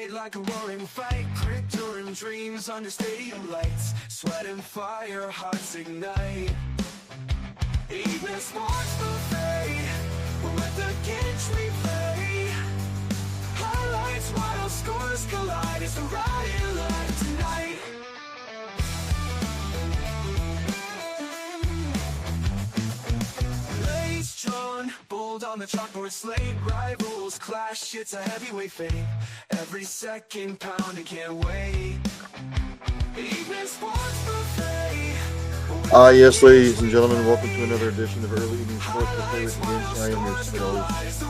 fight like a roaring fight, during dreams under stadium lights, sweat and fire, hearts ignite. Evening sports buffet, with the Ginch replay. Highlights, wild scores collide, it's the riot live tonight. Plays drawn, bold on the chalkboard slate, rivals clash, it's a heavyweight fate. Every second pounding, can't wait. Evening sports buffet. Yes, ladies and gentlemen, welcome to another edition of Early Evening Sports Buffet with the Ginch. I am your host.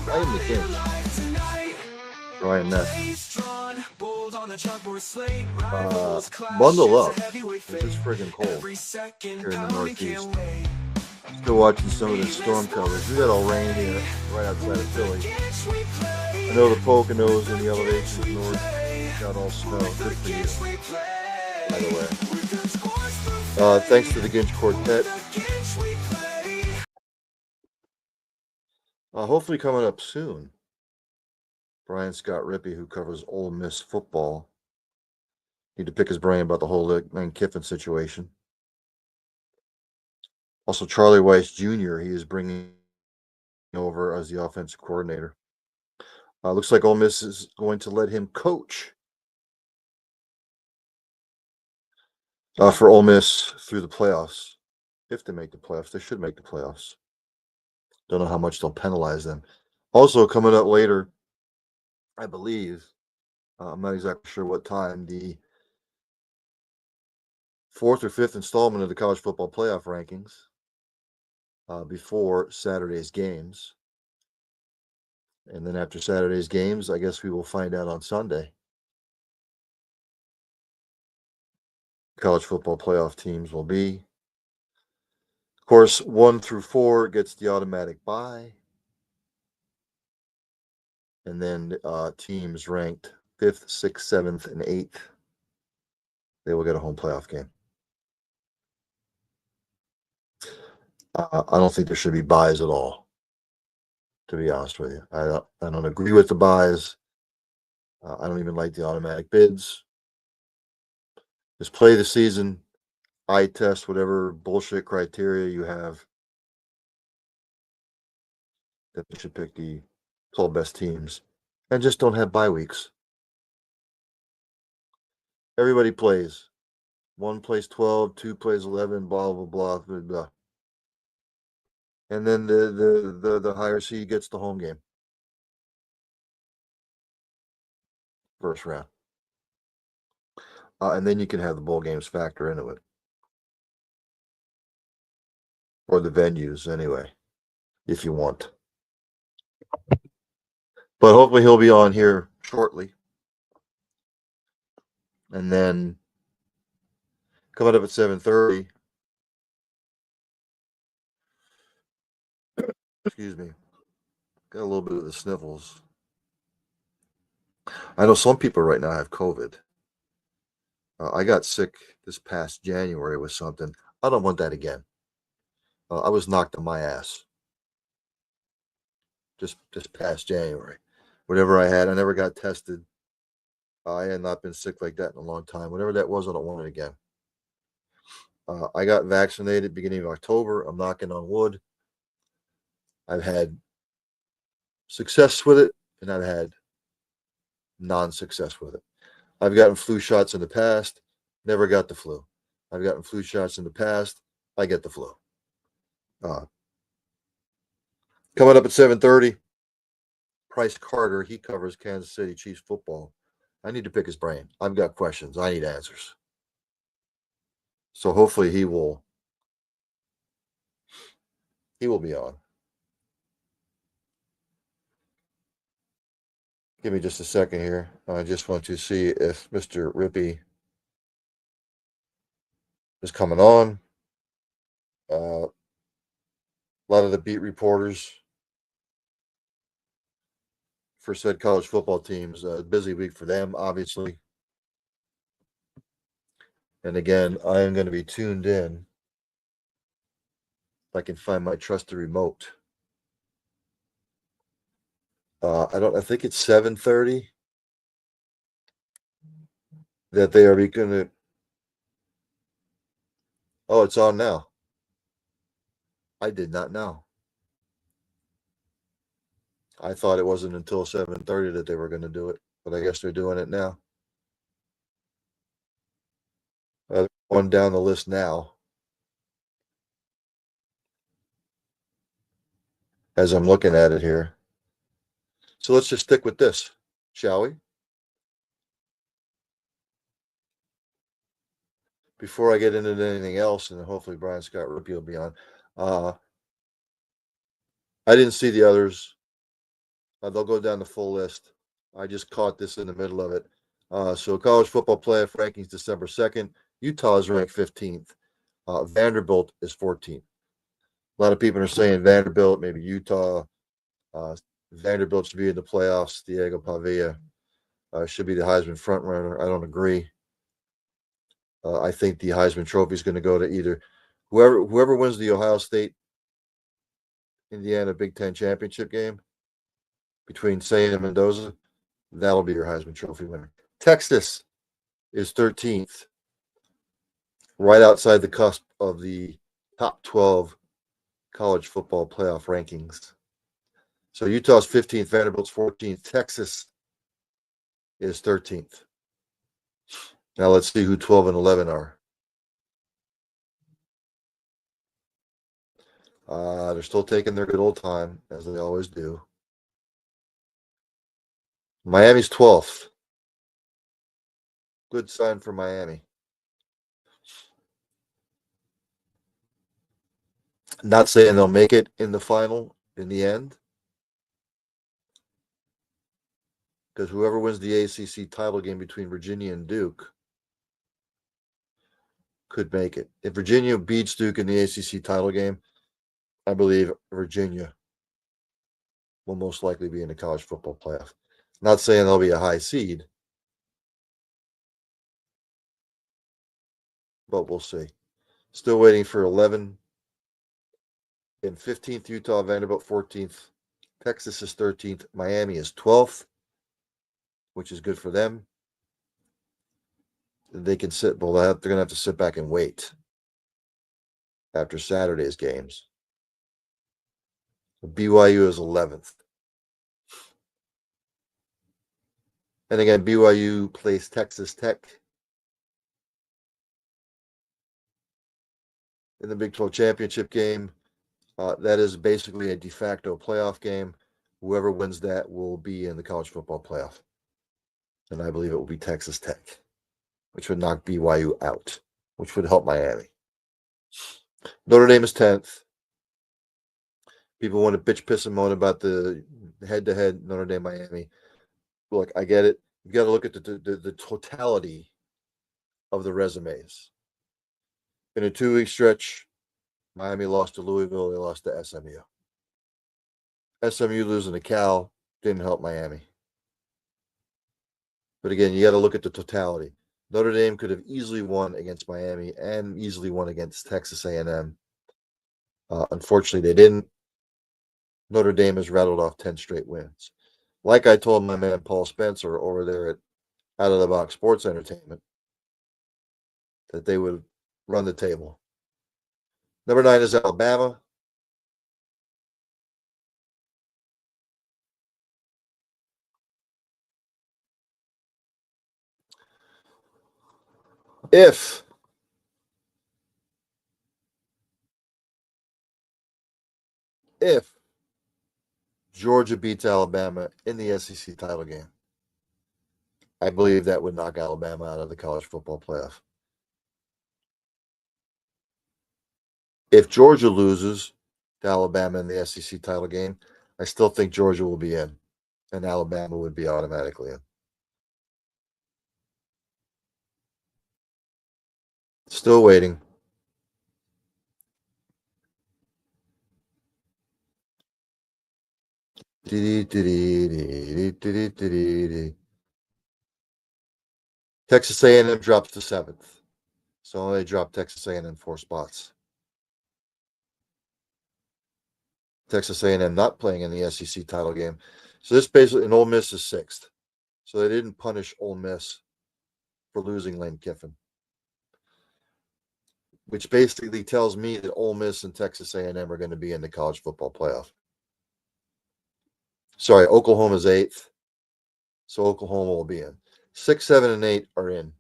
I am the Ginch. Ryan Ness. Bundle up. It's friggin' cold here in the Northeast. Still watching some of the storm coverage. We got all rain here right outside of Philly. I know the Poconos and the elevations north got all snow. Good for you, by the way. Thanks to the Ginch Quartet. Hopefully coming up soon, Brian Scott Rippey, who covers Ole Miss football. Need to pick his brain about the whole Lane Kiffin situation. Also, Charlie Weiss Jr., he is bringing over as the offensive coordinator. Looks like Ole Miss is going to let him coach for Ole Miss through the playoffs. If they make the playoffs, they should make the playoffs. Don't know how much they'll penalize them. Also, coming up later, I believe, I'm not exactly sure what time, the fourth or fifth installment of the college football playoff rankings before Saturday's games. And then after Saturday's games, I guess we will find out on Sunday. College football playoff teams will be. Of course, 1 through 4 gets the automatic bye. And then teams ranked 5th, 6th, 7th, and 8th, they will get a home playoff game. I don't think there should be buys at all, to be honest with you. I don't agree with the buys. I don't even like the automatic bids. Just play the season. Eye test whatever bullshit criteria you have. That they should pick the 12 best teams. And just don't have bye weeks. Everybody plays. 1 plays 12, 2 plays 11, blah, blah, blah, blah, blah. And then the higher seed gets the home game. First round. And then you can have the bowl games factor into it. Or the venues, anyway, if you want. But hopefully he'll be on here shortly. And then coming up at 7:30. Excuse me. Got a little bit of the sniffles. I know some people right now have COVID. I got sick this past January with something. I don't want that again. I was knocked on my ass. Just past January. Whatever I had, I never got tested. I had not been sick like that in a long time. Whatever that was, I don't want it again. I got vaccinated beginning of October. I'm knocking on wood. I've had success with it, and I've had non-success with it. I've gotten flu shots in the past, never got the flu. I've gotten flu shots in the past, I get the flu. Coming up at 7:30, Price Carter, he covers Kansas City Chiefs football. I need to pick his brain. I've got questions. I need answers. So hopefully he will be on. Give me just a second here. I just want to see if Mr. Rippey is coming on. A lot of the beat reporters for said college football teams, busy week for them, obviously. And again, I am going to be tuned in if I can find my trusted remote. I think it's 7:30. that they are going to. Oh, it's on now. I did not know. I thought it wasn't until 7:30 that they were going to do it, but I guess they're doing it now. One down the list now. As I'm looking at it here. So let's just stick with this, shall we? Before I get into anything else, and hopefully Brian Scott Rippey will be on. I didn't see the others. They'll go down the full list. I just caught this in the middle of it. So college football playoff rankings December 2nd. Utah is ranked 15th. Vanderbilt is 14th. A lot of people are saying Vanderbilt, maybe Utah. Vanderbilt should be in the playoffs. Diego Pavia should be the Heisman frontrunner. I don't agree. I think the Heisman Trophy is going to go to either whoever wins the Ohio State Indiana Big Ten championship game between Saying and Mendoza. That'll be your Heisman Trophy winner. Texas is 13th, right outside the cusp of the top 12 college football playoff rankings. So Utah's 15th, Vanderbilt's 14th, Texas is 13th. Now let's see who 12 and 11 are. They're still taking their good old time, as they always do. Miami's 12th. Good sign for Miami. Not saying they'll make it in the final in the end, because whoever wins the ACC title game between Virginia and Duke could make it. If Virginia beats Duke in the ACC title game, I believe Virginia will most likely be in the college football playoff. Not saying they'll be a high seed, but we'll see. Still waiting for 11 and 15th, Utah, Vanderbilt 14th, Texas is 13th, Miami is 12th, which is good for them. They can sit, well, they're going to have to sit back and wait after Saturday's games. BYU is 11th. And again, BYU plays Texas Tech in the Big 12 championship game. That is basically a de facto playoff game. Whoever wins that will be in the college football playoff. And I believe it will be Texas Tech, which would knock BYU out, which would help Miami. Notre Dame is 10th. People want to bitch, piss, and moan about the head-to-head Notre Dame Miami. Look, I get it. You got to look at the totality of the resumes. In a 2-week stretch, Miami lost to Louisville. They lost to SMU. SMU losing to Cal didn't help Miami. But again, you got to look at the totality. Notre Dame could have easily won against Miami and easily won against Texas A&M. Unfortunately, they didn't. Notre Dame has rattled off 10 straight wins. Like I told my man Paul Spencer over there at Out of the Box Sports Entertainment, that they would run the table. Number 9 is Alabama. If Georgia beats Alabama in the SEC title game, I believe that would knock Alabama out of the college football playoff. If Georgia loses to Alabama in the SEC title game, I still think Georgia will be in, and Alabama would be automatically in. Still waiting. Texas A&M drops to 7th. So they dropped Texas A&M 4 spots. Texas A&M not playing in the SEC title game. So this basically, and Ole Miss is 6th. So they didn't punish Ole Miss for losing Lane Kiffin, which basically tells me that Ole Miss and Texas A&M are going to be in the college football playoff. Sorry, Oklahoma's 8th, so Oklahoma will be in. 6, 7, and 8 are in,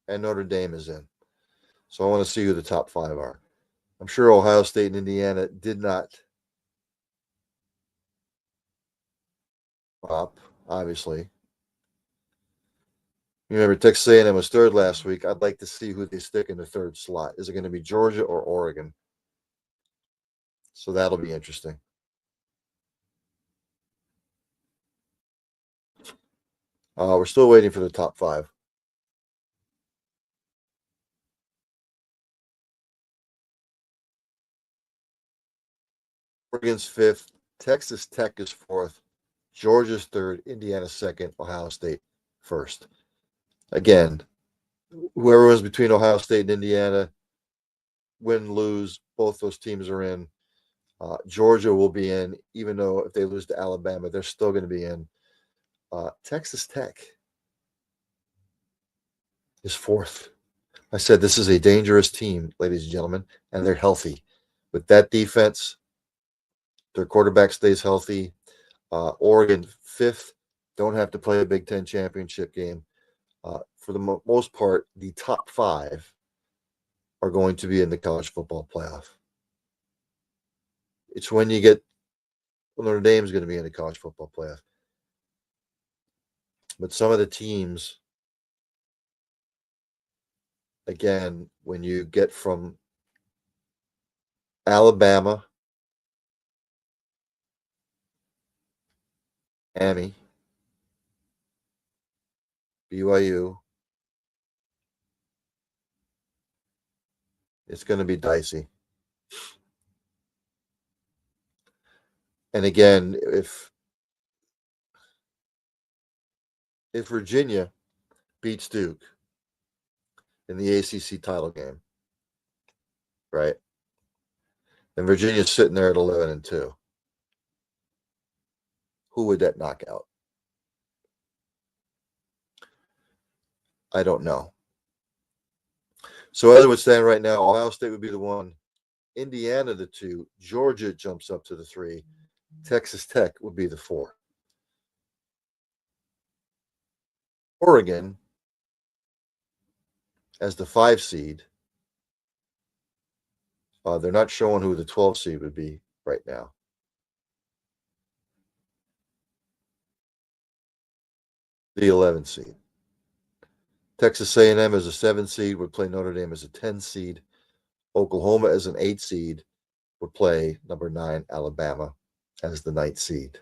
and Notre Dame is in. So I want to see who the top 5 are. I'm sure Ohio State and Indiana did not up, obviously. You remember Texas A&M was 3rd last week. I'd like to see who they stick in the 3rd slot. Is it going to be Georgia or Oregon? So that'll be interesting. We're still waiting for the top 5. Oregon's 5th, Texas Tech is 4th, Georgia's 3rd, Indiana's 2nd, Ohio State 1st. Again, whoever was between Ohio State and Indiana, win, lose, both those teams are in. Georgia will be in, even though if they lose to Alabama, they're still going to be in. Texas Tech is 4th. I said this is a dangerous team, ladies and gentlemen, and they're healthy. With that defense, their quarterback stays healthy. Oregon 5th, don't have to play a Big Ten championship game. For the most part, the top 5 are going to be in the college football playoff. It's when you get Notre Dame is going to be in the college football playoff. But some of the teams, again, when you get from Alabama, Miami, BYU, it's going to be dicey. And again, if Virginia beats Duke in the ACC title game, right? And Virginia's sitting there at 11-2. Who would that knock out? I don't know. So as it would stand right now, Ohio State would be the 1, Indiana the 2, Georgia jumps up to the 3, Texas Tech would be the 4. Oregon as the 5 seed. They're not showing who the 12 seed would be right now. The 11 seed. Texas A&M as a 7 seed would play Notre Dame as a 10 seed. Oklahoma as an 8 seed would play number 9 Alabama as the 9th seed.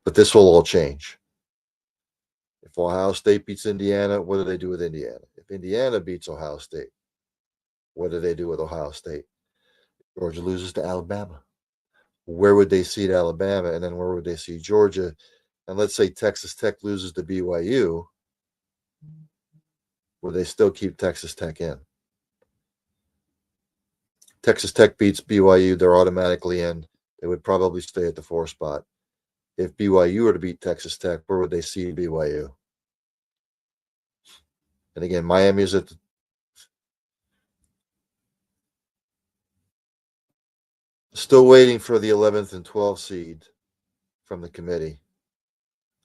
But this will all change. If Ohio State beats Indiana, what do they do with Indiana? If Indiana beats Ohio State, what do they do with Ohio State? Georgia loses to Alabama. Where would they seed Alabama? And then where would they seed Georgia? And let's say Texas Tech loses to BYU. Will they still keep Texas Tech in? Texas Tech beats BYU, they're automatically in. They would probably stay at the 4 spot. If BYU were to beat Texas Tech, where would they seed BYU? And again, Miami is at the still waiting for the 11th and 12th seed from the committee,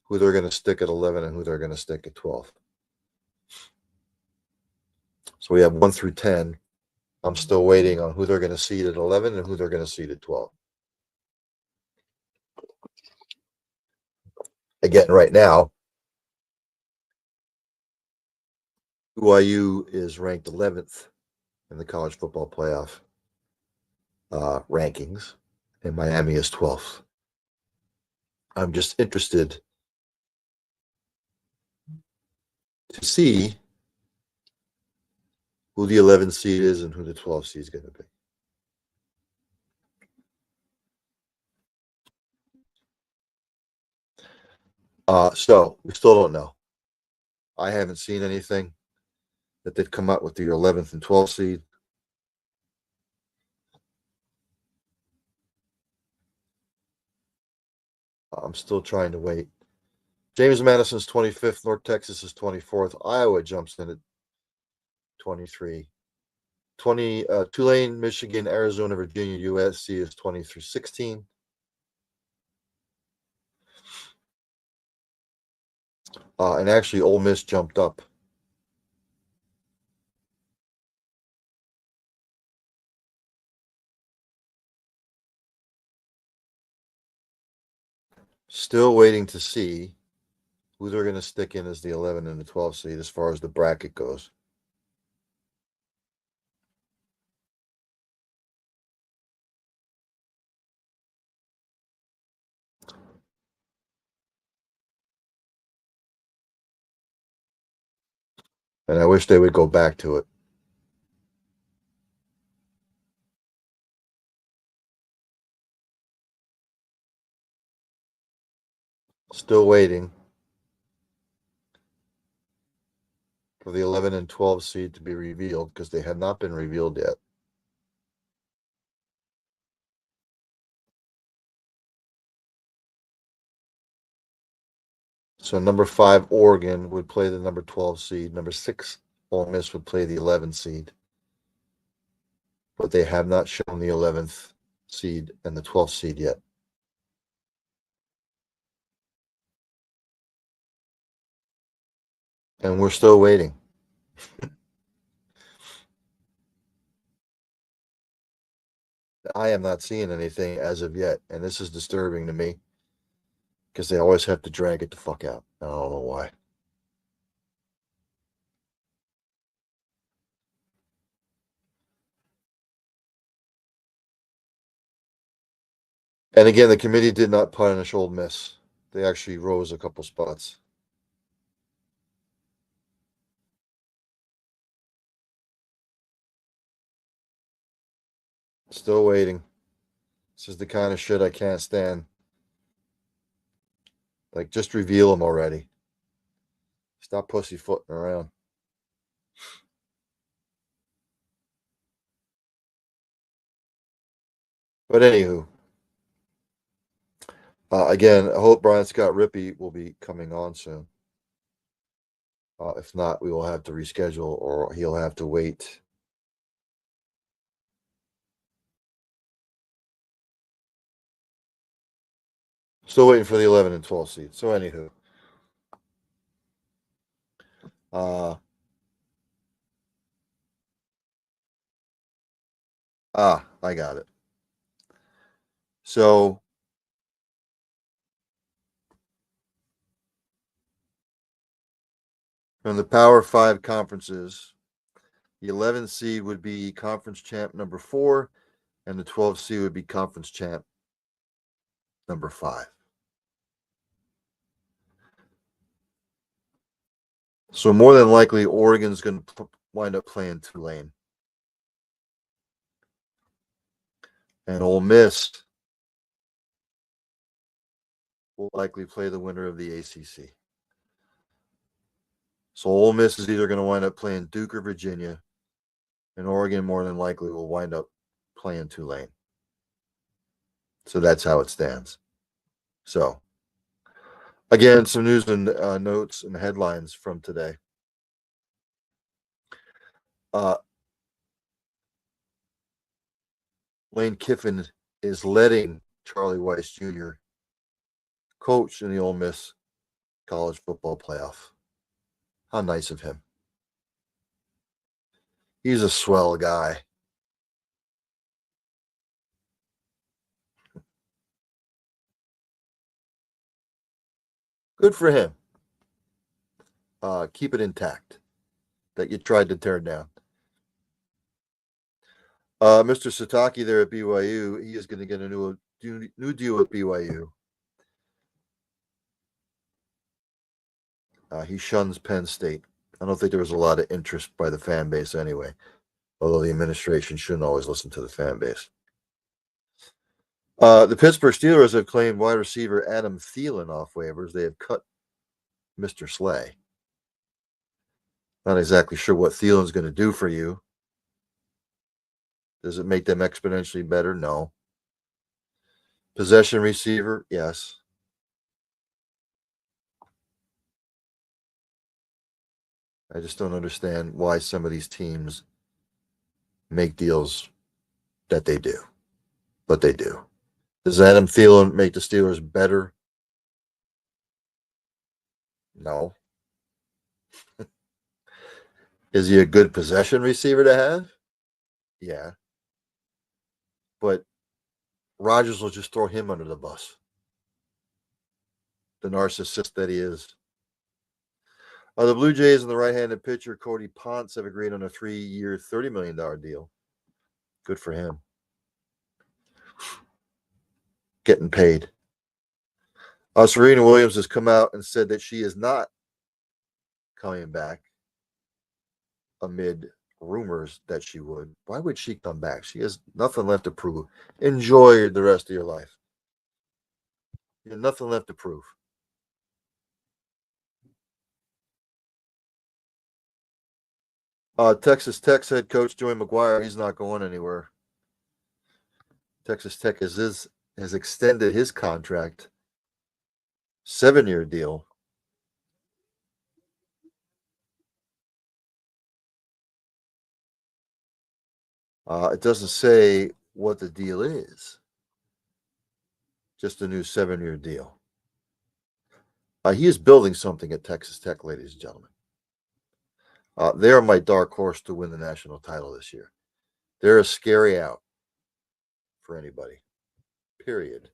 who they're going to stick at 11 and who they're going to stick at 12. So we have 1 through 10. I'm still waiting on who they're going to seed at 11 and who they're going to seed at 12. Again, right now, BYU is ranked 11th in the college football playoff rankings, and Miami is 12th. I'm just interested to see who the 11th seed is and who the 12th seed is going to be. So we still don't know. I haven't seen anything that they've come up with the 11th and 12th seed. I'm still trying to wait James Madison's 25th. North Texas is 24th. Iowa jumps in at 23. 20 Tulane, Michigan, Arizona, Virginia, USC is 20 through 16. And actually, Ole Miss jumped up. Still waiting to see who they're going to stick in as the 11 and the 12 seed as far as the bracket goes. And I wish they would go back to it. Still waiting for the 11 and 12 seed to be revealed because they have not been revealed yet. So number 5, Oregon, would play the number 12 seed. Number 6, Ole Miss, would play the 11 seed. But they have not shown the 11th seed and the 12th seed yet. And we're still waiting. I am not seeing anything as of yet, and this is disturbing to me because they always have to drag it the fuck out. I don't know why. And again, the committee did not punish Ole Miss. They actually rose a couple spots. Still waiting. This is the kind of shit I can't stand. Like, just reveal them already. Stop pussyfooting around. But anywho, again, I hope Brian Scott Rippey will be coming on soon. If not, we will have to reschedule or he'll have to wait. Still waiting for the 11 and 12 seed. So anywho, I got it. So from the Power 5 conferences, the 11th seed would be conference champ number 4, and the 12th seed would be conference champ number 5. So more than likely, Oregon's going to wind up playing Tulane. And Ole Miss will likely play the winner of the ACC. So Ole Miss is either going to wind up playing Duke or Virginia, and Oregon more than likely will wind up playing Tulane. So that's how it stands. So, again, some news and notes and headlines from today. Lane Kiffin is letting Charlie Weiss Jr. coach in the Ole Miss college football playoff. How nice of him. He's a swell guy. Good for him. Keep it intact that you tried to tear down. Mr. Sataki there at BYU, he is going to get a new deal with BYU. He shuns Penn State. I don't think there was a lot of interest by the fan base anyway, although the administration shouldn't always listen to the fan base. The Pittsburgh Steelers have claimed wide receiver Adam Thielen off waivers. They have cut Mr. Slay. Not exactly sure what Thielen's going to do for you. Does it make them exponentially better? No. Possession receiver? Yes. I just don't understand why some of these teams make deals that they do, but they do. Does Adam Thielen make the Steelers better? No. Is he a good possession receiver to have? Yeah. But Rodgers will just throw him under the bus. The narcissist that he is. The Blue Jays and the right-handed pitcher Cody Ponce have agreed on a 3-year, $30 million deal. Good for him. Getting paid. Serena Williams has come out and said that she is not coming back amid rumors that she would. Why would she come back? She has nothing left to prove. Enjoy the rest of your life. You have nothing left to prove. Texas Tech's head coach Joey McGuire, he's not going anywhere. Texas Tech has extended his contract, 7-year deal. It doesn't say what the deal is. Just a new 7-year deal. He is building something at Texas Tech, ladies and gentlemen. They are my dark horse to win the national title this year. They're a scary out for anybody. Period.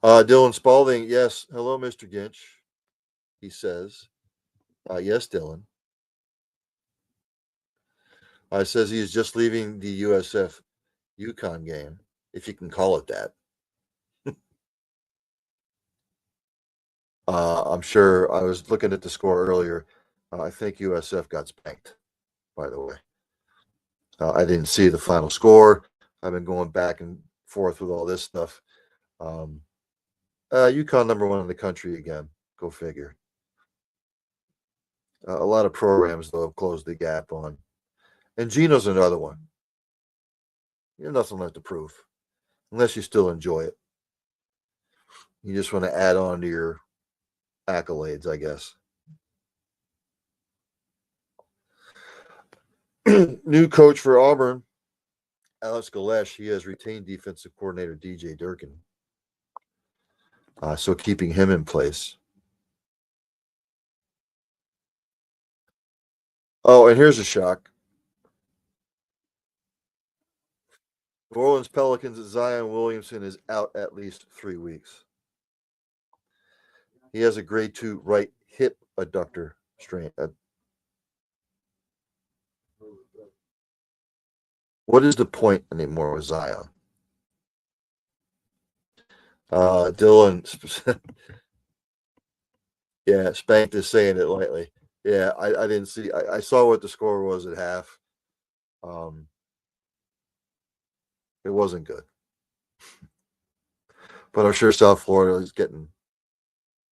Dylan Spalding, yes. Hello, Mr. Ginch. He says, yes, Dylan. Says he is just leaving the USF UConn game, if you can call it that. I'm sure I was looking at the score earlier. I think USF got spanked, by the way. I didn't see the final score. I've been going back and forth with all this stuff. UConn number 1 in the country again. Go figure. A lot of programs, though, have closed the gap on. And Geno's another one. You have nothing left to prove, unless you still enjoy it. You just want to add on to your accolades, I guess. New coach for Auburn, Alex Galesh. He has retained defensive coordinator DJ Durkin. So keeping him in place. Oh, and here's a shock. New Orleans Pelicans' Zion Williamson is out at least 3 weeks. He has a grade 2 right hip adductor strain. What is the point anymore with Zion? Dylan, yeah, Spanked is saying it lightly. Yeah, I didn't see. I saw what the score was at half. It wasn't good. But I'm sure South Florida is getting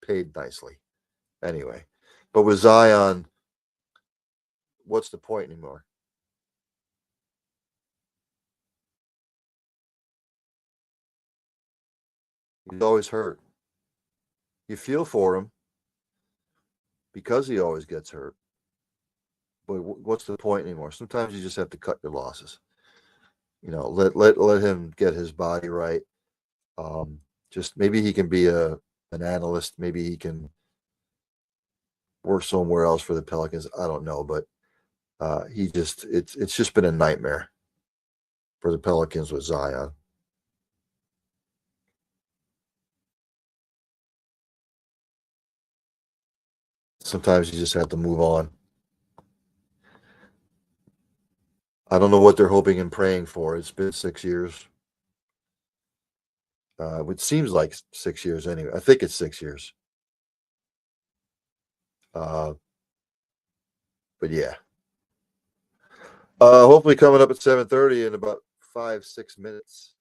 paid nicely. Anyway, but with Zion, what's the point anymore? He's always hurt. You feel for him because he always gets hurt. But what's the point anymore? Sometimes you just have to cut your losses. Let him get his body right. Just maybe he can be an analyst. Maybe he can work somewhere else for the Pelicans. I don't know, but it's just been a nightmare for the Pelicans with Zion. Sometimes you just have to move on. I don't know what they're hoping and praying for. It's been 6 years. It seems like 6 years anyway. I think it's 6 years. But yeah. Hopefully coming up at 7:30 in about 5-6 minutes.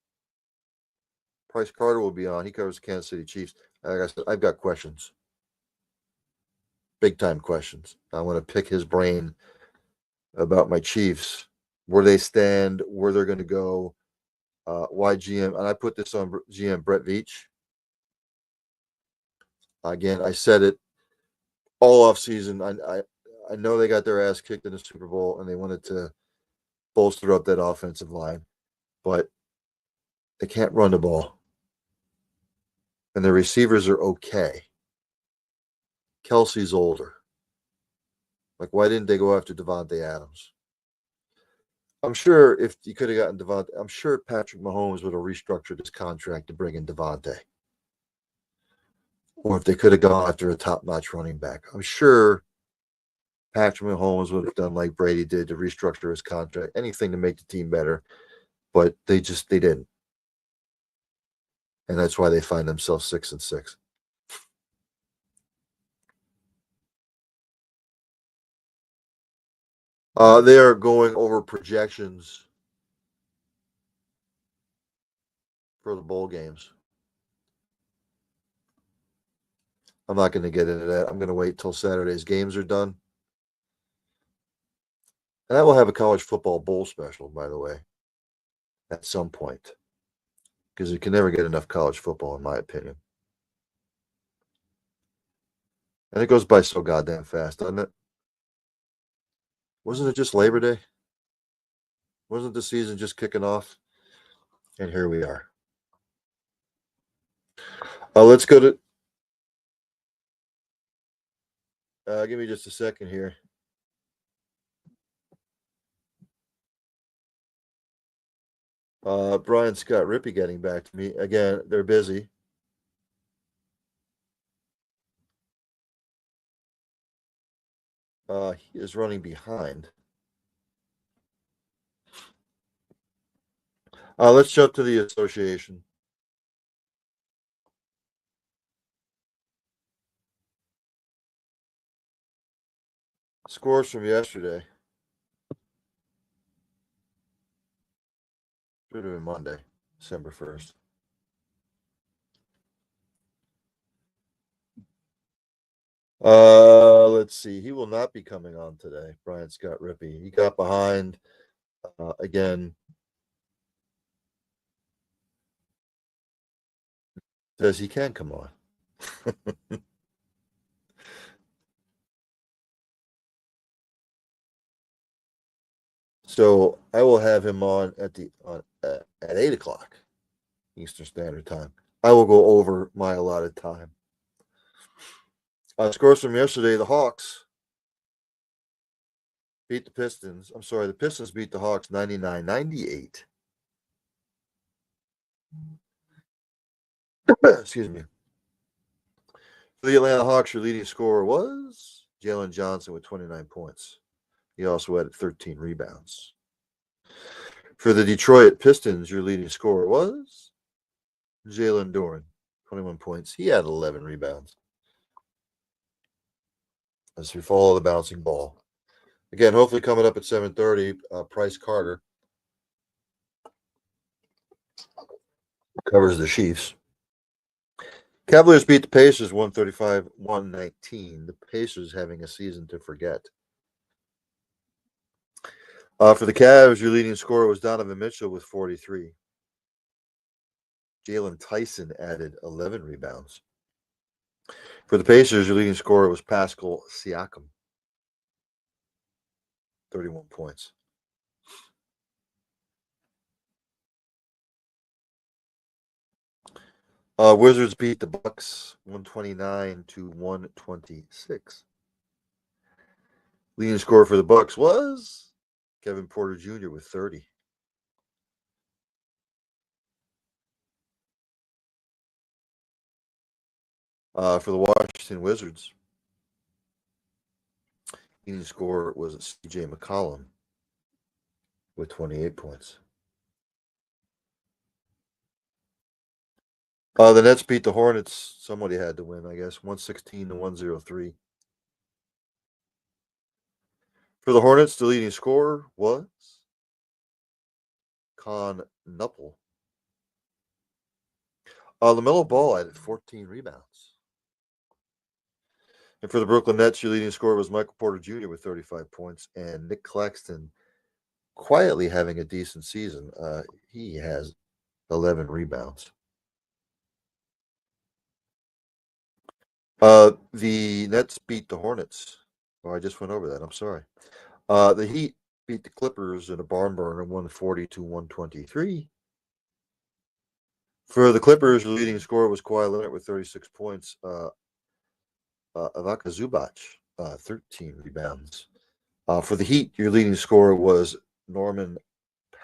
Price Carter will be on. He covers the Kansas City Chiefs. Like I said, I've got questions. Big time questions. I want to pick his brain about my Chiefs, where they stand, where they're going to go, why GM, and I put this on GM Brett Veach. Again, I said it all off season. I know they got their ass kicked in the Super Bowl and they wanted to bolster up that offensive line, but they can't run the ball. And their receivers are okay. Kelsey's older. Like, why didn't they go after Devontae Adams? I'm sure if you could have gotten Devontae, I'm sure Patrick Mahomes would have restructured his contract to bring in Devontae. Or if they could have gone after a top-notch running back. I'm sure Patrick Mahomes would have done like Brady did to restructure his contract, anything to make the team better. But they didn't. And that's why they find themselves 6-6. They are going over projections for the bowl games. I'm not going to get into that. I'm going to wait till Saturday's games are done. And I will have a college football bowl special, by the way, at some point. Because you can never get enough college football, in my opinion. And it goes by so goddamn fast, doesn't it? Wasn't it just Labor Day? Wasn't the season just kicking off? And here we are. Let's go to. Give me just a second here. Brian Scott Rippey getting back to me. Again, they're busy. He is running behind. Let's jump to the association. Scores from yesterday. Should have been Monday, December 1st. Let's see. He will not be coming on today, Brian Scott Rippey. He got behind again. Says he can come on. So I will have him on at 8 o'clock Eastern Standard Time. I will go over my allotted time. Scores from yesterday: the Hawks beat the Pistons. I'm sorry, the Pistons beat the Hawks 99-98. Excuse me. For the Atlanta Hawks, your leading scorer was Jalen Johnson with 29 points. He also had 13 rebounds. For the Detroit Pistons, your leading scorer was Jalen Duren, 21 points. He had 11 rebounds. As we follow the bouncing ball. Again, hopefully coming up at 7:30, Price Carter covers the Chiefs. Cavaliers beat the Pacers 135-119. The Pacers having a season to forget. For the Cavs, your leading scorer was Donovan Mitchell with 43. Jalen Tyson added 11 rebounds. For the Pacers, your leading scorer was Pascal Siakam, 31 points. Wizards beat the Bucks 129-126. Leading scorer for the Bucks was Kevin Porter Jr. with 30. For the Washington Wizards, leading scorer was CJ McCollum with 28 points. The Nets beat the Hornets. Somebody had to win, I guess, 116-103. For the Hornets, the leading scorer was Con Knuppel. LaMelo Ball added 14 rebounds. And for the Brooklyn Nets, your leading scorer was Michael Porter Jr. with 35 points. And Nick Claxton quietly having a decent season. He has 11 rebounds. The Nets beat the Hornets. Oh, I just went over that. I'm sorry. The Heat beat the Clippers in a barn burner, 140 to 123. For the Clippers, the leading scorer was Kawhi Leonard with 36 points. Ivica Zubac, 13 rebounds. For the Heat, your leading scorer was Norman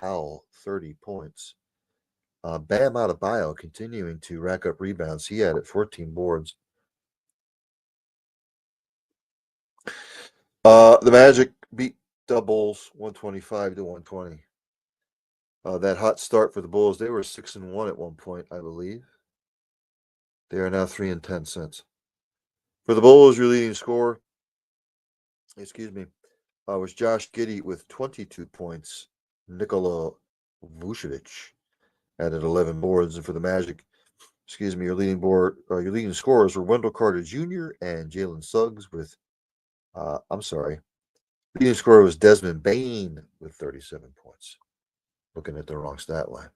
Powell, 30 points. Bam Adebayo continuing to rack up rebounds. He had 14 boards. The Magic beat the Bulls 125 to 120. That hot start for the Bulls, they were 6-1 at one point, I believe. They are now 3-10 since. For the Bulls, your leading scorer, was Josh Giddey with 22 points. Nikola Vucevic added 11 boards, and for the Magic, your leading scorers were Wendell Carter Jr. and Jalen Suggs with, leading scorer was Desmond Bane with 37 points. Looking at the wrong stat line.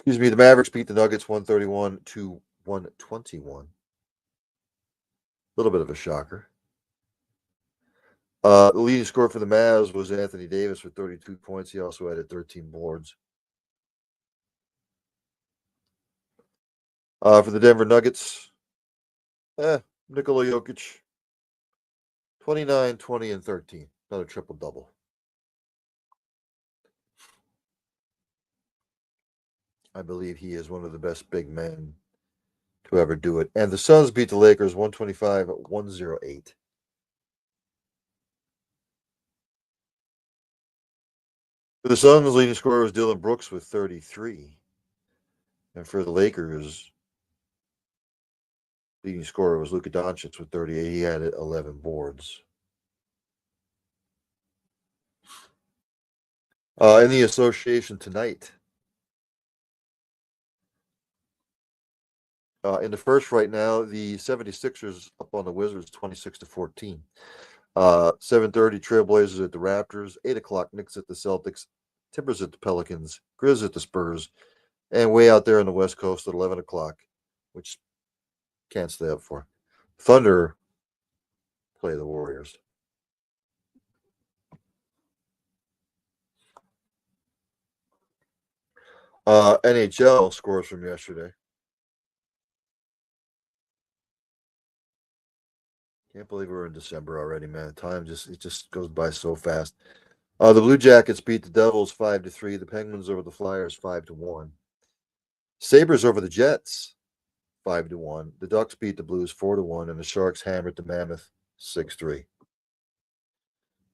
The Mavericks beat the Nuggets 131 to 121. A little bit of a shocker. The leading scorer for the Mavs was Anthony Davis with 32 points. He also added 13 boards. For the Denver Nuggets, Nikola Jokic, 29, 20, and 13. Another triple-double. I believe he is one of the best big men to ever do it. And the Suns beat the Lakers 125-108. For the Suns, the leading scorer was Dylan Brooks with 33. And for the Lakers, leading scorer was Luka Doncic with 38. He had 11 boards. In the association tonight, in the first right now, the 76ers up on the Wizards 26-14. 7:30 Trailblazers at the Raptors. 8 o'clock Knicks at the Celtics. Timbers at the Pelicans. Grizz at the Spurs. And way out there on the West Coast at 11 o'clock, which can't stay up for. Thunder play the Warriors. NHL scores from yesterday. Can't believe we're in December already, man. Time just goes by so fast. The Blue Jackets beat the Devils 5-3. The Penguins over the Flyers 5-1. Sabres over the Jets 5-1. The Ducks beat the Blues 4-1, and the Sharks hammered the Mammoth 6-3.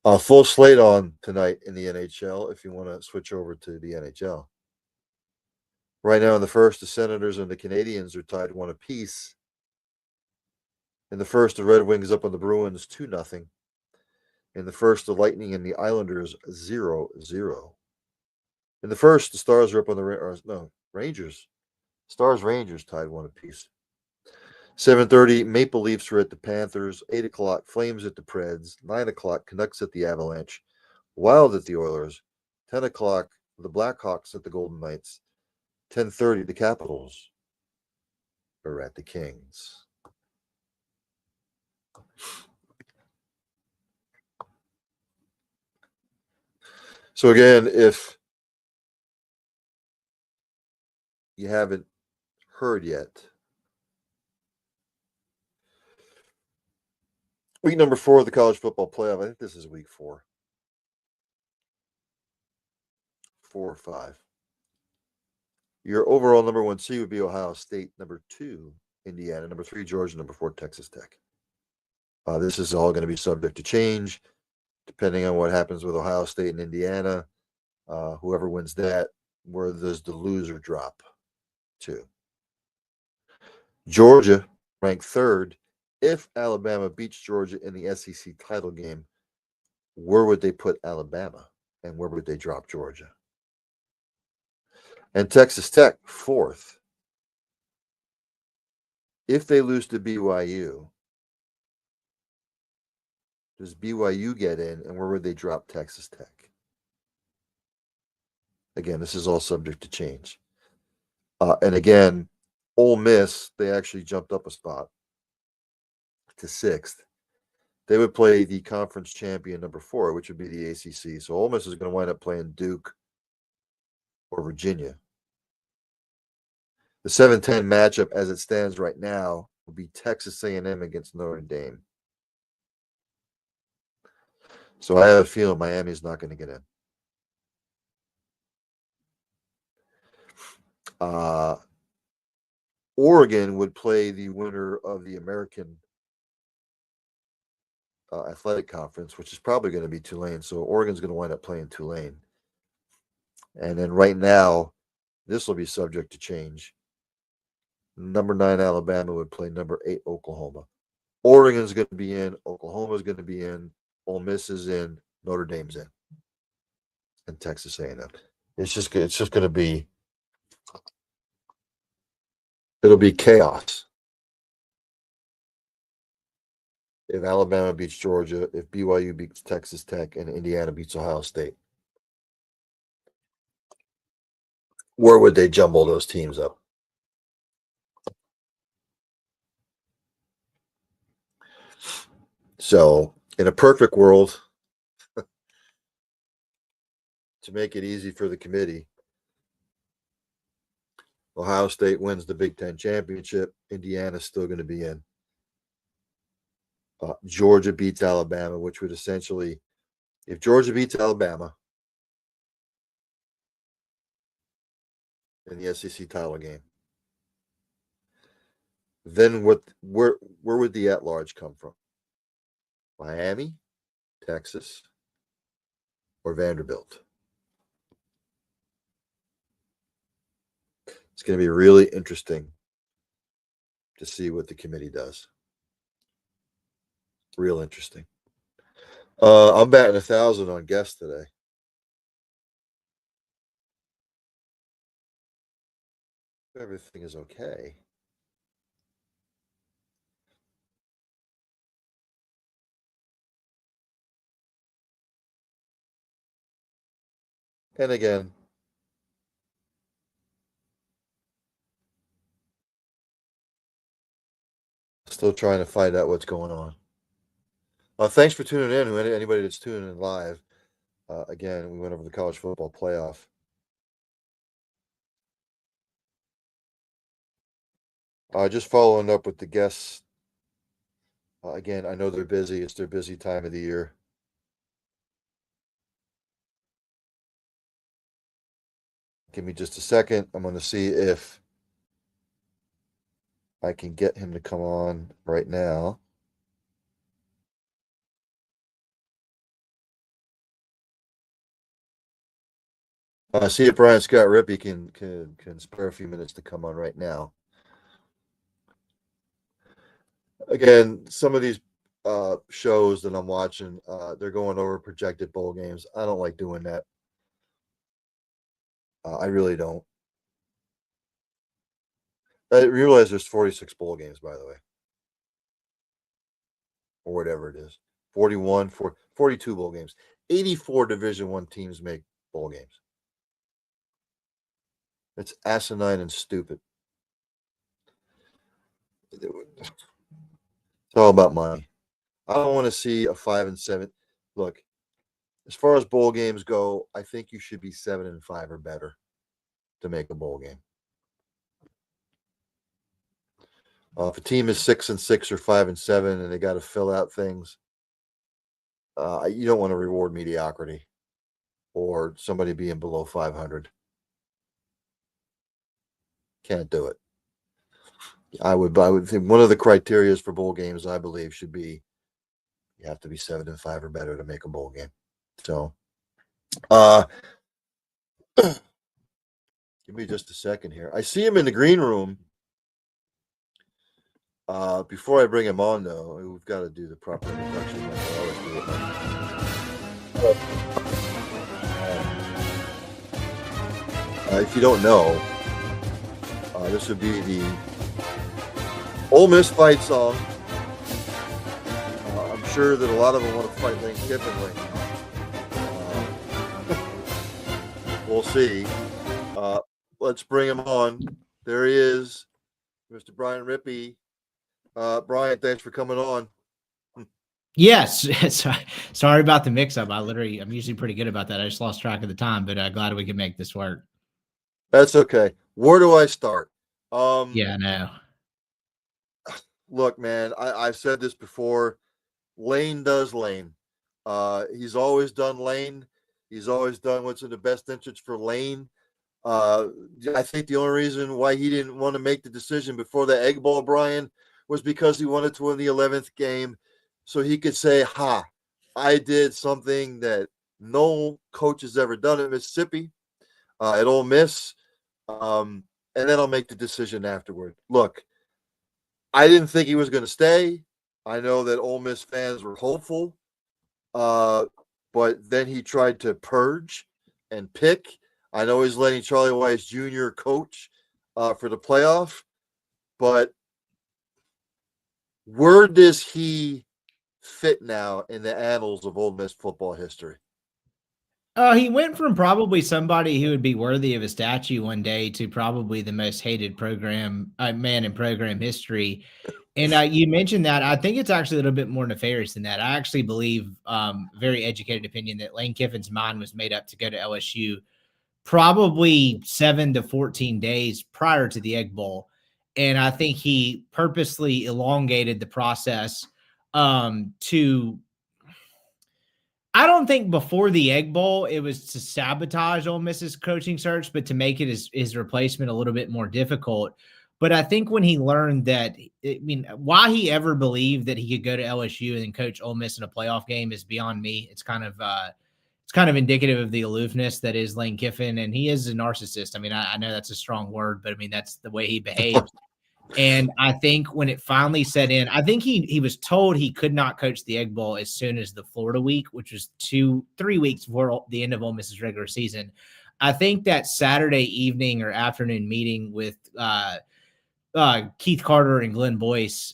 A full slate on tonight in the NHL if you want to switch over to the NHL. Right now in the first, the Senators and the Canadiens are tied 1 apiece. In the first, the Red Wings up on the Bruins 2-0. In the first, the Lightning and the Islanders 0-0. In the first, the Stars are up on the Rangers. Stars Rangers tied 1 apiece. 7:30 Maple Leafs are at the Panthers. 8 o'clock Flames at the Preds. 9 o'clock Canucks at the Avalanche. Wild at the Oilers. 10 o'clock the Blackhawks at the Golden Knights. 10:30 the Capitals are at the Kings. So again, if you haven't heard yet, week number 4 of the college football playoff. I think this is week 4. 4 or 5. Your overall number 1 seed would be Ohio State. Number 2, Indiana. Number 3, Georgia. Number 4, Texas Tech. This is all going to be subject to change depending on what happens with Ohio State and Indiana. Whoever wins that, where does the loser drop to? Georgia, ranked 3rd. If Alabama beats Georgia in the SEC title game, where would they put Alabama? And where would they drop Georgia? And Texas Tech, 4th. If they lose to BYU, does BYU get in, and where would they drop Texas Tech? Again, this is all subject to change. And again, Ole Miss, they actually jumped up a spot to 6th. They would play the conference champion number 4, which would be the ACC. So Ole Miss is going to wind up playing Duke or Virginia. The 7-10 matchup, as it stands right now, will be Texas A&M against Notre Dame. So I have a feeling Miami's not going to get in. Oregon would play the winner of the American Athletic Conference, which is probably going to be Tulane. So Oregon's going to wind up playing Tulane. And then right now, this will be subject to change. Number 9 Alabama would play number 8 Oklahoma. Oregon's going to be in. Oklahoma's going to be in. Ole Miss is in. Notre Dame's in. And Texas A&M. It's just going to be. It'll be chaos. If Alabama beats Georgia, if BYU beats Texas Tech, and Indiana beats Ohio State. Where would they jumble those teams up? So, in a perfect world, to make it easy for the committee, Ohio State wins the Big Ten championship. Indiana's still going to be in. Georgia beats Alabama, which would essentially, if Georgia beats Alabama in the SEC title game, then where would the at-large come from? Miami, Texas, or Vanderbilt? It's going to be really interesting to see what the committee does. Real interesting. I'm batting 1,000 on guests today. Everything is okay. And again, still trying to find out what's going on. Thanks for tuning in. Anybody that's tuning in live. Again, we went over the college football playoff. Just following up with the guests. Again, I know they're busy. It's their busy time of the year. Give me just a second. I'm going to see if I can get him to come on right now. See if Brian Scott Rippey can spare a few minutes to come on right now. Again, some of these shows that I'm watching, they're going over projected bowl games. I don't like doing that. I really don't. I realize there's 46 bowl games, by the way, or whatever it is. 41, 42 bowl games. 84 Division I teams make bowl games. It's asinine and stupid. It's all about money. I don't want to see a 5-7. Look, as far as bowl games go, I think you should be 7-5 or better to make a bowl game. If a team is 6-6 or 5-7 and they got to fill out things, you don't want to reward mediocrity or somebody being below 500. Can't do it. I would think one of the criteria for bowl games, I believe, should be you have to be 7-5 or better to make a bowl game. So, give me just a second here. I see him in the green room. Before I bring him on, though, we've got to do the proper introduction. Like I always do. If you don't know, this would be the Ole Miss fight song. I'm sure that a lot of them want to fight Lane Kiffin right now. We'll see. Let's bring him on. There he is. Mr. Brian Rippey. Brian, thanks for coming on. Yes. Sorry about the mix up. I'm usually pretty good about that. I just lost track of the time, but glad we can make this work. That's okay. Where do I start? Yeah, I know. Look, man, I've said this before. Lane does Lane. He's always done Lane. He's always done what's in the best interest for Lane. I think the only reason why he didn't want to make the decision before the Egg Bowl, Brian, was because he wanted to win the 11th game so he could say, ha, I did something that no coach has ever done at Mississippi, at Ole Miss. And then I'll make the decision afterward. Look, I didn't think he was going to stay. I know that Ole Miss fans were hopeful, but then he tried to purge and pick. I know he's letting Charlie Weiss Jr. coach for the playoff, but where does he fit now in the annals of Ole Miss football history? He went from probably somebody who would be worthy of a statue one day to probably the most hated man in program history. And you mentioned that. I think it's actually a little bit more nefarious than that. I actually believe, very educated opinion, that Lane Kiffin's mind was made up to go to LSU probably 7 to 14 days prior to the Egg Bowl. And I think he purposely elongated the process to I don't think before the Egg Bowl it was to sabotage Ole Miss's coaching search, but to make it his replacement a little bit more difficult. But I think when he learned that, I mean, why he ever believed that he could go to LSU and coach Ole Miss in a playoff game is beyond me. It's kind of indicative of the aloofness that is Lane Kiffin, and he is a narcissist. I mean, I know that's a strong word, but I mean that's the way he behaves. And I think when it finally set in, I think he was told he could not coach the Egg Bowl as soon as the Florida week, which was 3 weeks before the end of Ole Miss's regular season. I think that Saturday evening or afternoon meeting with Keith Carter and Glenn Boyce,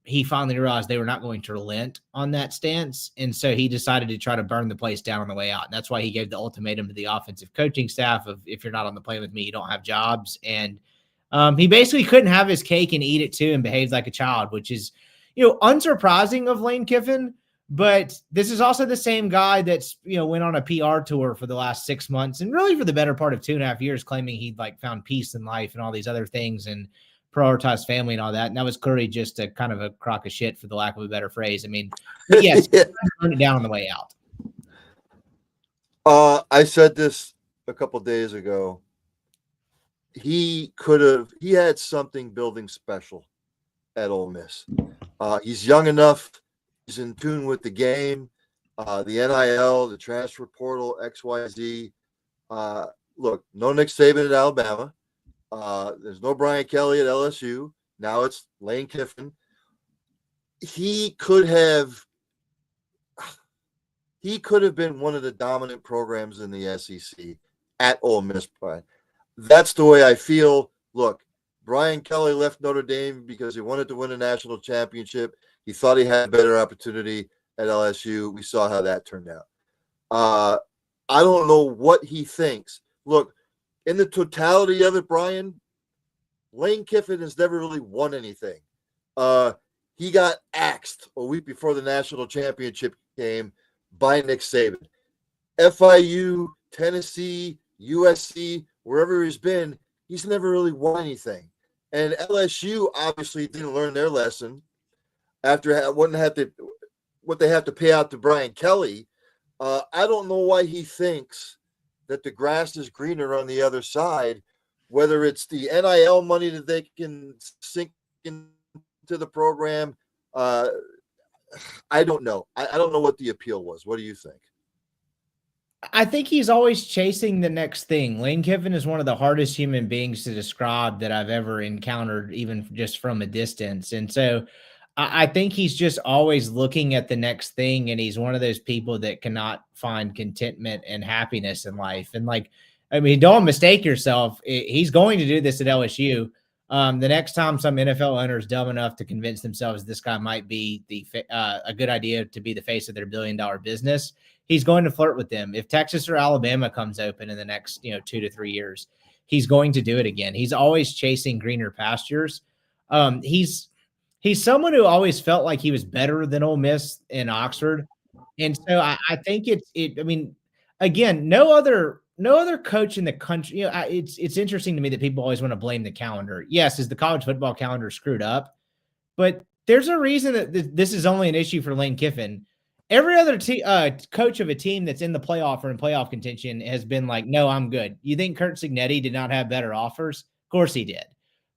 he finally realized they were not going to relent on that stance. And so he decided to try to burn the place down on the way out. And that's why he gave the ultimatum to the offensive coaching staff of, if you're not on the plane with me, you don't have jobs. And he basically couldn't have his cake and eat it too, and behaved like a child, which is, unsurprising of Lane Kiffin. But this is also the same guy that's, went on a PR tour for the last 6 months and really for the better part of 2.5 years, claiming he'd found peace in life and all these other things and prioritized family and all that. And that was clearly just a kind of a crock of shit, for the lack of a better phrase. I mean, but yes, turn it down on the way out. I said this a couple days ago. He had something building special at Ole Miss. He's young enough. He's in tune with the game, the NIL, the transfer portal, XYZ. Look, no Nick Saban at Alabama. There's no Brian Kelly at LSU. Now it's Lane Kiffin. He could have been one of the dominant programs in the SEC at Ole Miss. That's the way I feel. Look, Brian Kelly left Notre Dame because he wanted to win a national championship. He thought he had a better opportunity at LSU. We saw how that turned out. I don't know what he thinks. Look, in the totality of it, Brian, Lane Kiffin has never really won anything. He got axed a week before the national championship game by Nick Saban. FIU, Tennessee, USC, wherever he's been, he's never really won anything. And LSU obviously didn't learn their lesson after what they have to pay out to Brian Kelly. I don't know why he thinks that the grass is greener on the other side, whether it's the NIL money that they can sink into the program. I don't know. I don't know what the appeal was. What do you think? I think he's always chasing the next thing. Lane Kiffin is one of the hardest human beings to describe that I've ever encountered, even just from a distance. And so I think he's just always looking at the next thing. And he's one of those people that cannot find contentment and happiness in life. And don't mistake yourself. He's going to do this at LSU. The next time some NFL owner is dumb enough to convince themselves this guy might be a good idea to be the face of their $1 billion business, he's going to flirt with them. If Texas or Alabama comes open in the next 2 to 3 years, he's going to do it again. He's always chasing greener pastures. He's someone who always felt like he was better than Ole Miss in Oxford, and so I think I mean, again, no other coach in the country. It's interesting to me that people always want to blame the calendar. Yes, is the college football calendar screwed up? But there's a reason that this is only an issue for Lane Kiffin. Every other coach of a team that's in the playoff or in playoff contention has been like, no, I'm good. You think Kurt Signetti did not have better offers? Of course he did.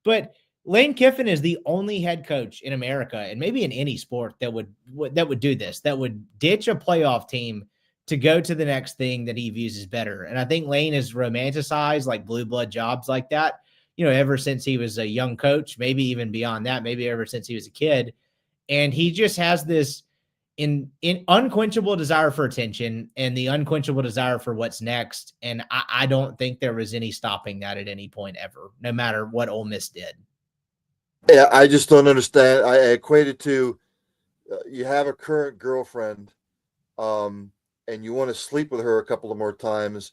But Lane Kiffin is the only head coach in America, and maybe in any sport, that would do this, that would ditch a playoff team to go to the next thing that he views as better. And I think Lane has romanticized like blue blood jobs like that, ever since he was a young coach, maybe even beyond that, maybe ever since he was a kid. And he just has this in unquenchable desire for attention and the unquenchable desire for what's next. And I don't think there was any stopping that at any point ever, no matter what Ole Miss did. Yeah, I just don't understand. I equate it to you have a current girlfriend, and you want to sleep with her a couple of more times,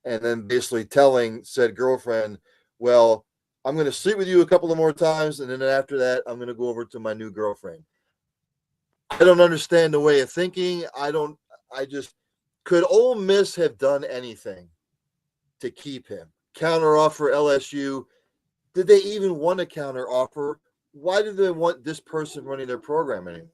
and then basically telling said girlfriend, well, I'm going to sleep with you a couple of more times, and then after that, I'm going to go over to my new girlfriend. I don't understand the way of thinking. Could Ole Miss have done anything to keep him? Counter offer LSU. Did they even want a counter offer? Why do they want this person running their program anymore?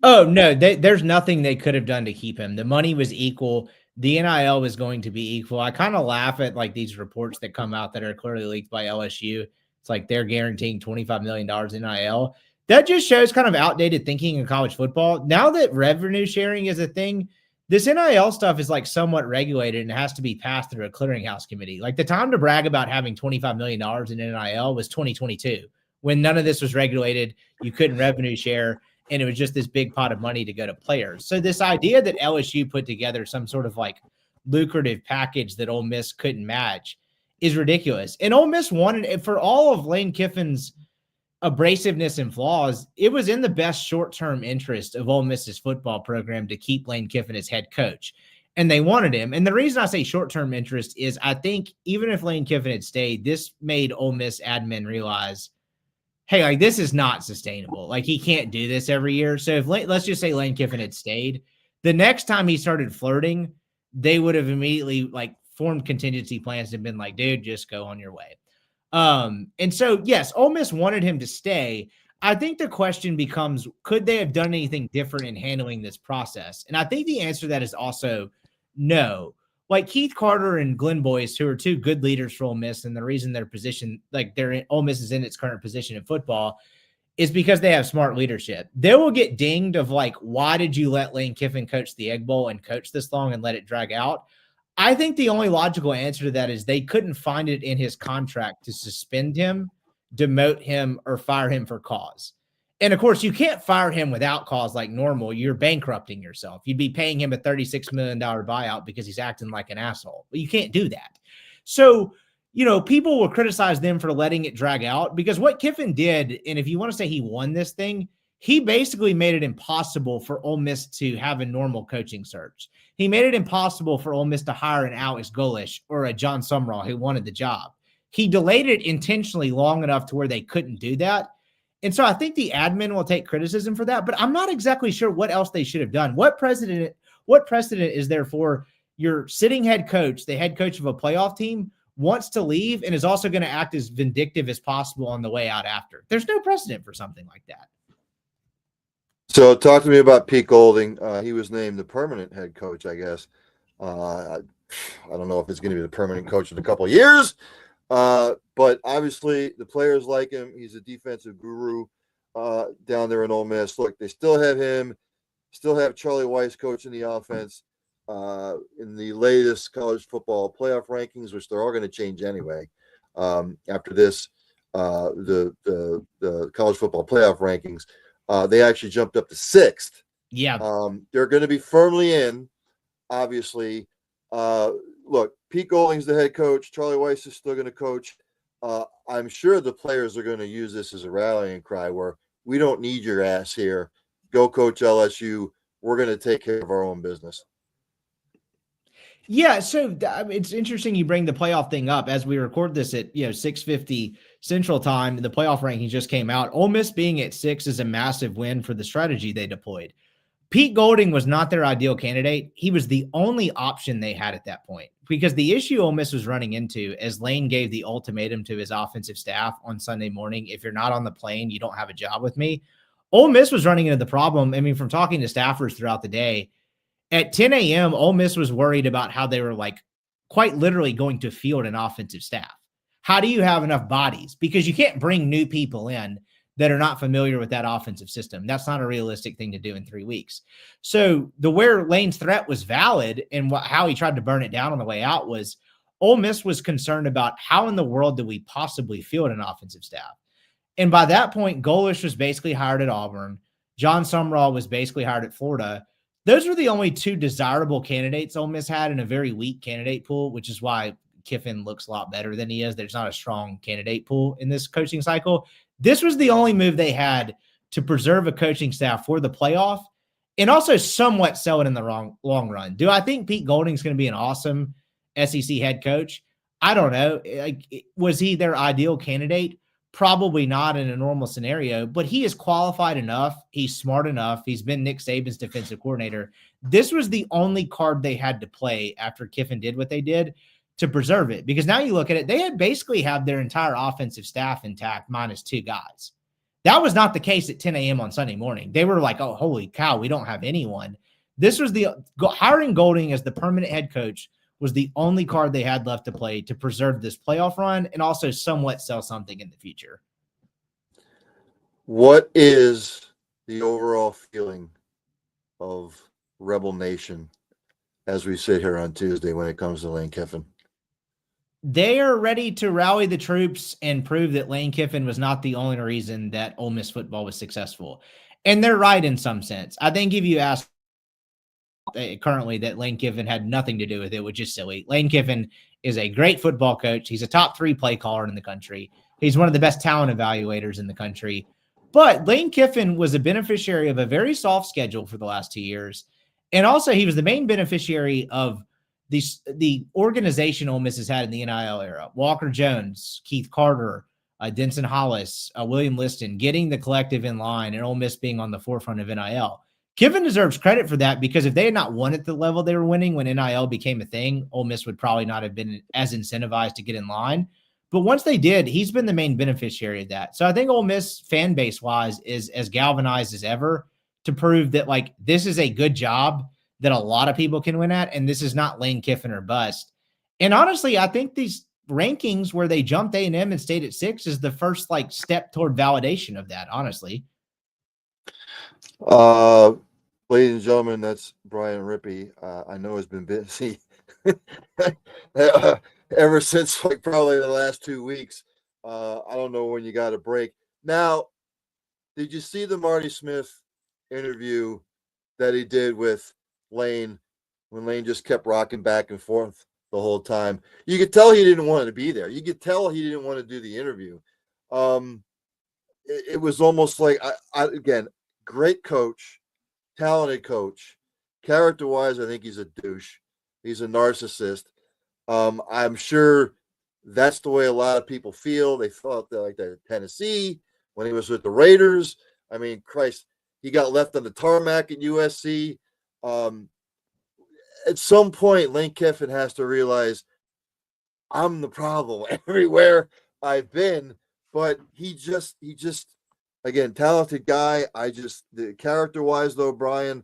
Oh, no, there's nothing they could have done to keep him. The money was equal. The NIL was going to be equal. I kind of laugh at like these reports that come out that are clearly leaked by LSU. It's like they're guaranteeing $25 million NIL. That just shows kind of outdated thinking in college football. Now that revenue sharing is a thing, this NIL stuff is like somewhat regulated and has to be passed through a clearinghouse committee. Like the time to brag about having $25 million in NIL was 2022, when none of this was regulated. You couldn't revenue share, and it was just this big pot of money to go to players. So this idea that LSU put together some sort of like lucrative package that Ole Miss couldn't match is ridiculous. And Ole Miss wanted it for all of Lane Kiffin's abrasiveness and flaws. It was in the best short-term interest of Ole Miss's football program to keep Lane Kiffin as head coach. And they wanted him. And the reason I say short-term interest is I think even if Lane Kiffin had stayed, this made Ole Miss admin realize, hey, like this is not sustainable. Like he can't do this every year. So if let's just say Lane Kiffin had stayed, the next time he started flirting, they would have immediately like formed contingency plans and been like, dude, just go on your way. And so, yes, Ole Miss wanted him to stay. I think the question becomes, could they have done anything different in handling this process? And I think the answer to that is also no. Like Keith Carter and Glenn Boyce, who are two good leaders for Ole Miss, and the reason their position, like Ole Miss is in its current position in football, is because they have smart leadership. They will get dinged of like, why did you let Lane Kiffin coach the Egg Bowl and coach this long and let it drag out? I think the only logical answer to that is they couldn't find it in his contract to suspend him, demote him, or fire him for cause. And of course, you can't fire him without cause like normal. You're bankrupting yourself. You'd be paying him a $36 million buyout because he's acting like an asshole. But you can't do that. So, people will criticize them for letting it drag out because what Kiffin did, and if you want to say he won this thing, he basically made it impossible for Ole Miss to have a normal coaching search. He made it impossible for Ole Miss to hire an Alex Golesh or a John Sumrall who wanted the job. He delayed it intentionally long enough to where they couldn't do that. And so I think the admin will take criticism for that, but I'm not exactly sure what else they should have done. What precedent is there for your sitting head coach, the head coach of a playoff team, wants to leave and is also going to act as vindictive as possible on the way out after? There's no precedent for something like that. So talk to me about Pete Golding. He was named the permanent head coach, I guess. I don't know if it's going to be the permanent coach in a couple of years, but obviously the players like him. He's a defensive guru down there in Ole Miss. Look, they still have him, still have Charlie Weiss coaching the offense in the latest college football playoff rankings, which they're all going to change anyway. After this, the college football playoff rankings. They actually jumped up to 6th. Yeah. They're going to be firmly in, obviously. Look, Pete Golding's the head coach. Charlie Weiss is still going to coach. I'm sure the players are going to use this as a rallying cry where we don't need your ass here. Go coach LSU. We're going to take care of our own business. Yeah, so it's interesting you bring the playoff thing up as we record this at 6:50 Central Time. The playoff rankings just came out. Ole Miss being at 6 is a massive win for the strategy they deployed. Pete Golding was not their ideal candidate. He was the only option they had at that point because the issue Ole Miss was running into as Lane gave the ultimatum to his offensive staff on Sunday morning, if you're not on the plane, you don't have a job with me. Ole Miss was running into the problem. I mean, from talking to staffers throughout the day, at 10 a.m., Ole Miss was worried about how they were like quite literally going to field an offensive staff. How do you have enough bodies? Because you can't bring new people in that are not familiar with that offensive system. That's not a realistic thing to do in 3 weeks. So the where Lane's threat was valid and how he tried to burn it down on the way out was Ole Miss was concerned about how in the world do we possibly field an offensive staff? And by that point, Golish was basically hired at Auburn. John Sumrall was basically hired at Florida. Those were the only two desirable candidates Ole Miss had in a very weak candidate pool, which is why Kiffin looks a lot better than he is. There's not a strong candidate pool in this coaching cycle. This was the only move they had to preserve a coaching staff for the playoff and also somewhat sell it in the long run. Do I think Pete Golding's going to be an awesome SEC head coach? I don't know. Was he their ideal candidate? Probably not in a normal scenario, but he is qualified enough. He's smart enough. He's been Nick Saban's defensive coordinator. This was the only card they had to play after Kiffin did what they did to preserve it. Because now you look at it, they had basically have their entire offensive staff intact minus 2 guys. That was not the case at 10 a.m. on Sunday morning. They were like, oh, holy cow, we don't have anyone. This was hiring Golding as the permanent head coach was the only card they had left to play to preserve this playoff run and also somewhat sell something in the future. What is the overall feeling of Rebel Nation as we sit here on Tuesday when it comes to Lane Kiffin? They are ready to rally the troops and prove that Lane Kiffin was not the only reason that Ole Miss football was successful. And they're right in some sense. I think if you ask currently that Lane Kiffin had nothing to do with it, which is silly. Lane Kiffin is a great football coach. He's a top 3 play caller in the country. He's one of the best talent evaluators in the country. But Lane Kiffin was a beneficiary of a very soft schedule for the last 2 years. And also he was the main beneficiary of the organization Ole Miss has had in the NIL era. Walker Jones, Keith Carter, Denson Hollis, William Liston, getting the collective in line and Ole Miss being on the forefront of NIL. Kiffin deserves credit for that because if they had not won at the level they were winning when NIL became a thing, Ole Miss would probably not have been as incentivized to get in line. But once they did, he's been the main beneficiary of that. So I think Ole Miss fan base wise is as galvanized as ever to prove that like this is a good job that a lot of people can win at. And this is not Lane Kiffin or bust. And honestly, I think these rankings where they jumped A&M and stayed at 6 is the first like step toward validation of that, honestly. Ladies and gentlemen, that's Brian Rippey. I know has been busy ever since like probably the last 2 weeks. I don't know when you got a break. Now, did you see the Marty Smith interview that he did with Lane when Lane just kept rocking back and forth the whole time? You could tell he didn't want to be there. You could tell he didn't want to do the interview. It was almost like, again, great coach. Talented coach. Character-wise, I think he's a douche. He's a narcissist. I'm sure that's the way a lot of people feel. They felt like that at Tennessee when he was with the Raiders. I mean, Christ, he got left on the tarmac at USC. At some point, Lane Kiffin has to realize I'm the problem everywhere I've been. But he just again, talented guy. The character-wise, though, Brian,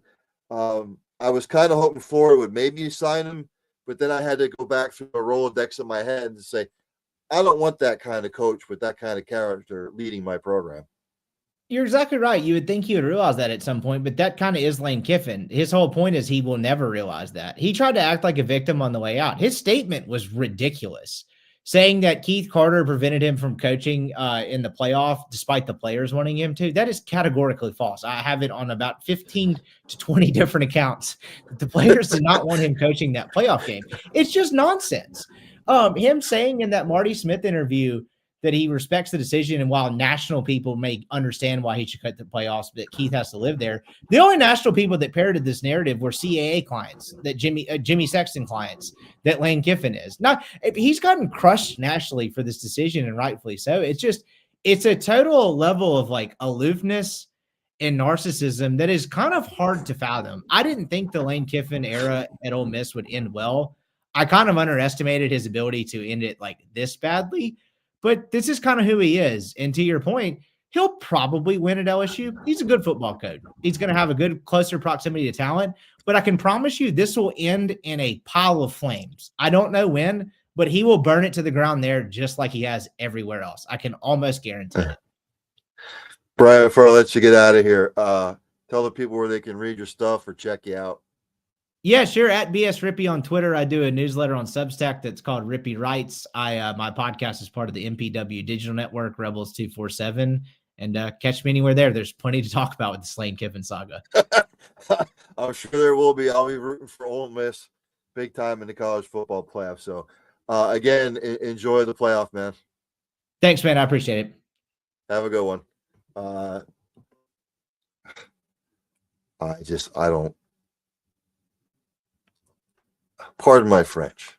I was kind of hoping Florida would maybe sign him, but then I had to go back through a Rolodex in my head and say, I don't want that kind of coach with that kind of character leading my program. You're exactly right. You would think he would realize that at some point, but that kind of is Lane Kiffin. His whole point is he will never realize that. He tried to act like a victim on the way out. His statement was ridiculous, saying that Keith Carter prevented him from coaching in the playoff despite the players wanting him to. That is categorically false. I have it on about 15 to 20 different accounts. The players did not want him coaching that playoff game. It's just nonsense. Him saying in that Marty Smith interview that he respects the decision. And while national people may understand why he should cut the playoffs, but Keith has to live there. The only national people that parroted this narrative were CAA clients, that Jimmy Sexton clients, that Lane Kiffin is. Not he's gotten crushed nationally for this decision, and rightfully so. It's a total level of like aloofness and narcissism that is kind of hard to fathom. I didn't think the Lane Kiffin era at Ole Miss would end well. I kind of underestimated his ability to end it like this badly, but this is kind of who he is. And to your point, he'll probably win at LSU. He's a good football coach. He's going to have a good, closer proximity to talent, but I can promise you this will end in a pile of flames. I don't know when, but he will burn it to the ground there just like he has everywhere else. I can almost guarantee it. Brian, before I let you get out of here, tell the people where they can read your stuff or check you out. Yeah, sure. At BS Rippy on Twitter. I do a newsletter on Substack that's called Rippy Writes. My podcast is part of the MPW Digital Network, Rebels 247. And catch me anywhere there. There's plenty to talk about with the Lane Kiffin saga. I'm sure there will be. I'll be rooting for Ole Miss big time in the college football playoff. So, again, enjoy the playoff, man. Thanks, man. I appreciate it. Have a good one. I don't. Pardon my French.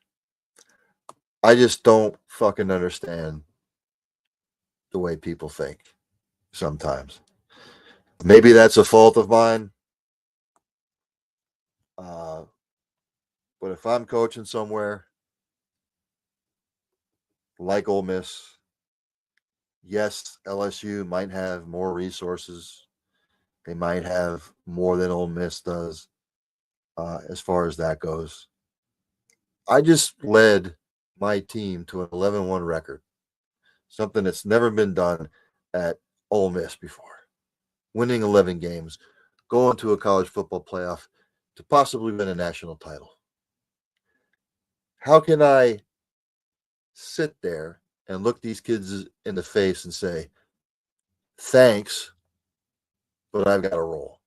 I just don't fucking understand the way people think sometimes. Maybe that's a fault of mine. But if I'm coaching somewhere like Ole Miss, yes, LSU might have more resources. They might have more than Ole Miss does as far as that goes. I just led my team to an 11-1 record, something that's never been done at Ole Miss before. Winning 11 games, going to a college football playoff to possibly win a national title. How can I sit there and look these kids in the face and say, thanks, but I've got to roll?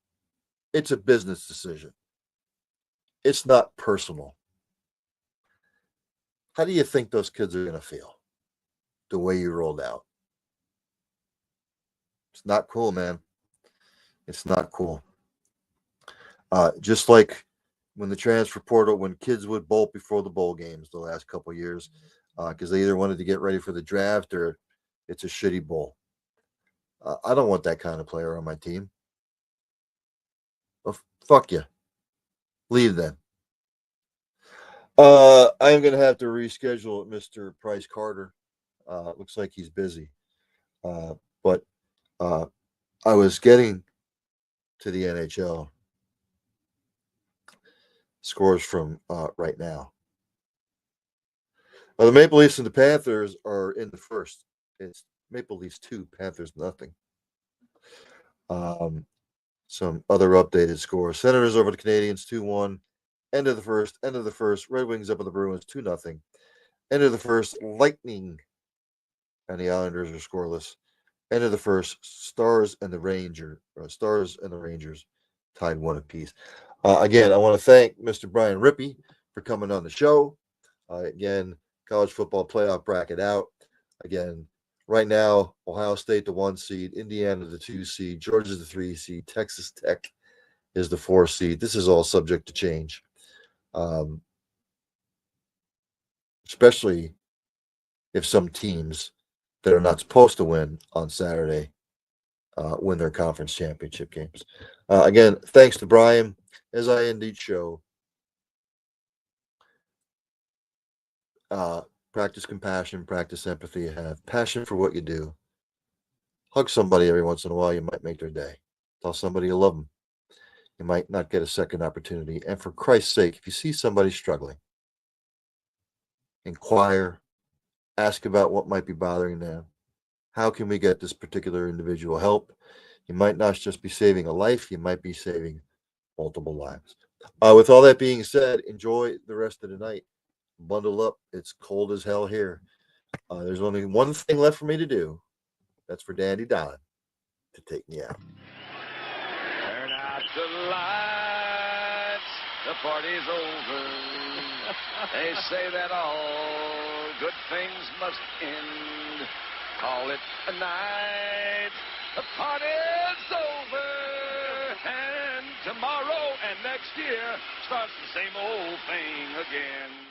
It's a business decision. It's not personal. How do you think those kids are going to feel the way you rolled out? It's not cool, man. It's not cool. Just like when the transfer portal, when kids would bolt before the bowl games the last couple of years, because they either wanted to get ready for the draft or it's a shitty bowl. I don't want that kind of player on my team. Well, fuck you. Leave then. I'm going to have to reschedule Mr. Price Carter. Looks like he's busy. But I was getting to the NHL scores from right now. The Maple Leafs and the Panthers are in the first. It's Maple Leafs 2, Panthers nothing. Some other updated scores. Senators over the Canadians 2-1. End of the first. Red Wings up on the Bruins 2-0. End of the first. Lightning and the Islanders are scoreless. End of the first. Stars and the Rangers tied 1 apiece. Again, I want to thank Mr. Brian Rippey for coming on the show. Again, college football playoff bracket out. Again, right now, Ohio State the 1 seed, Indiana the 2 seed, Georgia's the 3 seed, Texas Tech is the 4 seed. This is all subject to change. Especially if some teams that are not supposed to win on Saturday win their conference championship games. Again, thanks to Brian. As I end each show, practice compassion, practice empathy, have passion for what you do. Hug somebody every once in a while. You might make their day. Tell somebody you love them. You might not get a second opportunity. And for Christ's sake, if you see somebody struggling, inquire, ask about what might be bothering them. How can we get this particular individual help? You might not just be saving a life, you might be saving multiple lives. With all that being said, enjoy the rest of the night. Bundle up. It's cold as hell here. There's only one thing left for me to do. That's for Dandy Don to take me out. Turn out the lights. The party's over. They say that all good things must end. call it a night. The party's over, and tomorrow and next year starts the same old thing again.